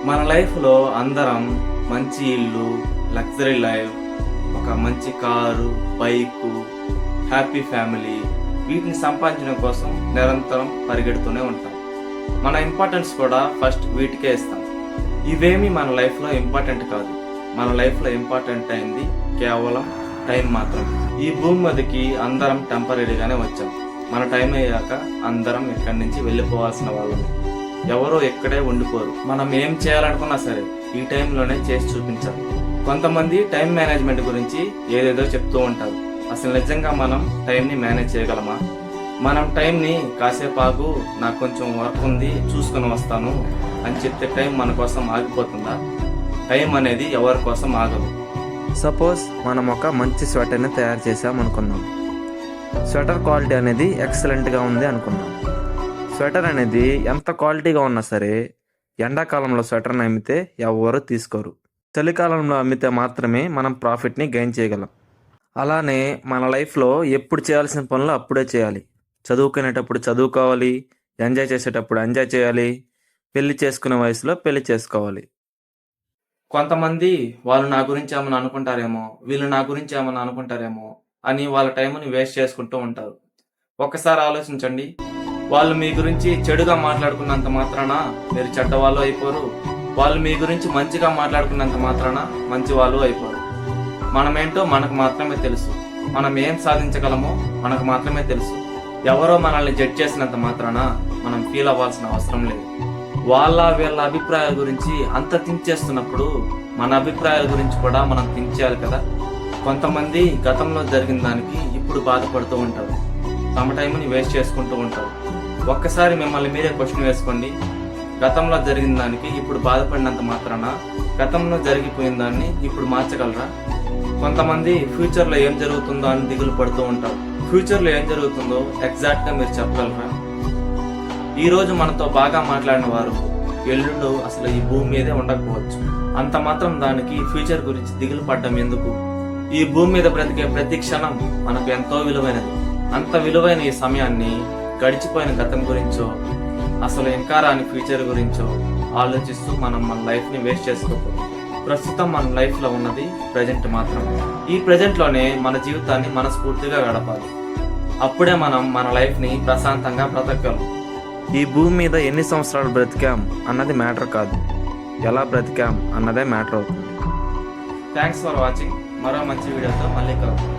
మన లైఫ్లో అందరం మంచి ఇల్లు, లగ్జరీ లైఫ్, ఒక మంచి కారు, బైకు, హ్యాపీ ఫ్యామిలీ, వీటిని సంపాదించడం కోసం నిరంతరం పరిగెడుతూనే ఉంటాం. మన ఇంపార్టెన్స్ కూడా ఫస్ట్ వీటికే ఇస్తాం. ఇవేమి మన లైఫ్లో ఇంపార్టెంట్ కాదు. మన లైఫ్లో ఇంపార్టెంట్ అయింది కేవలం టైం మాత్రం. ఈ భూమి మీదకి అందరం టెంపరీగానే వచ్చాం. మన టైం అయ్యాక అందరం ఇక్కడి నుంచి వెళ్ళిపోవాల్సిన వాళ్ళం. ఎవరో ఇక్కడే ఉండిపోరు. మనం ఏం చేయాలనుకున్నా సరే ఈ టైంలోనే చేసి చూపించాలి. కొంతమంది టైం మేనేజ్మెంట్ గురించి ఏదేదో చెప్తూ ఉంటారు. అసలు నిజంగా మనం టైంని మేనేజ్ చేయగలమా? మనం టైంని కాసేపు ఆగు, నాకు కొంచెం వర్క్ ఉంది, చూసుకొని వస్తాను అని చెప్తే టైం మన కోసం ఆగిపోతుందా? టైం అనేది ఎవరి కోసం ఆగదు. సపోజ్ మనం ఒక మంచి స్వెటర్ని తయారు చేసాం అనుకుందాం. స్వెటర్ క్వాలిటీ అనేది ఎక్సలెంట్గా ఉంది అనుకుందాం. స్వెటర్ అనేది ఎంత క్వాలిటీగా ఉన్నా సరే ఎండాకాలంలో స్వెటర్ని అమ్మితే ఎవరు తీసుకోరు. చలికాలంలో అమ్మితే మాత్రమే మనం ప్రాఫిట్ని గెయిన్ చేయగలం. అలానే మన లైఫ్లో ఎప్పుడు చేయాల్సిన పనులు అప్పుడే చేయాలి. చదువుకునేటప్పుడు చదువుకోవాలి, ఎంజాయ్ చేసేటప్పుడు ఎంజాయ్ చేయాలి, పెళ్లి చేసుకునే వయసులో పెళ్లి చేసుకోవాలి. కొంతమంది వాళ్ళు నా గురించి ఏమైనా అనుకుంటారేమో, వీళ్ళు నా గురించి ఏమైనా అనుకుంటారేమో అని వాళ్ళ టైంని వేస్ట్ చేసుకుంటూ ఉంటారు. ఒక్కసారి ఆలోచించండి. వాళ్ళు మీ గురించి చెడుగా మాట్లాడుకున్నంత మాత్రాన మీరు చెడ్డవాళ్ళు అయిపోరు. వాళ్ళు మీ గురించి మంచిగా మాట్లాడుకున్నంత మాత్రాన మంచి వాళ్ళు అయిపోరు. మనమేంటో మనకు మాత్రమే తెలుసు. మనం ఏం సాధించగలమో మనకు మాత్రమే తెలుసు. ఎవరో మనల్ని జడ్జ్ చేసినంత మాత్రాన మనం ఫీల్ అవ్వాల్సిన అవసరం లేదు. వీళ్ళ అభిప్రాయాల గురించి అంత థింక్ చేస్తున్నప్పుడు మన అభిప్రాయాల గురించి కూడా మనం థింక్ చేయాలి కదా. కొంతమంది గతంలో జరిగిన దానికి ఇప్పుడు బాధపడుతూ ఉంటారు. తమ టైంని వేస్ట్ చేసుకుంటూ ఉంటారు. ఒక్కసారి మిమ్మల్ని మీరే క్వశ్చన్ వేసుకోండి. గతంలో జరిగిన దానికి ఇప్పుడు బాధపడినంత మాత్రాన గతంలో జరిగిపోయిన దాన్ని ఇప్పుడు మార్చగలరా? కొంతమంది ఫ్యూచర్లో ఏం జరుగుతుందో అని దిగులు పడుతూ ఉంటారు. ఫ్యూచర్లో ఏం జరుగుతుందో ఎగ్జాక్ట్గా మీరు చెప్పగలరా? ఈరోజు మనతో బాగా మాట్లాడిన వారు ఎల్లుండు అసలు ఈ భూమి మీదే ఉండకపోవచ్చు. అంత మాత్రం దానికి ఫ్యూచర్ గురించి దిగులు పడ్డం ఎందుకు? ఈ భూమి మీద బ్రతికే ప్రతి క్షణం మనకు ఎంతో విలువైనది. అంత విలువైన ఈ సమయాన్ని గడిచిపోయిన గతం గురించో అసలు ఇంకా రాని ఫ్యూచర్ గురించో ఆలోచిస్తూ మనం మన లైఫ్ని వేస్ట్ చేసుకోకూడదు. ప్రస్తుతం మన లైఫ్లో ఉన్నది ప్రజెంట్ మాత్రమే. ఈ ప్రజెంట్లోనే మన జీవితాన్ని మనస్ఫూర్తిగా గడపాలి. అప్పుడే మనం మన లైఫ్ని ప్రశాంతంగా బ్రతకగలం. ఈ భూమి మీద ఎన్ని సంవత్సరాలు బ్రతికాం అన్నది మ్యాటర్ కాదు, ఎలా బ్రతికాం అన్నదే మ్యాటర్ అవుతుంది. Thanks for watching. మరో మంచి వీడియోతో మళ్ళీ కలుద్దాం.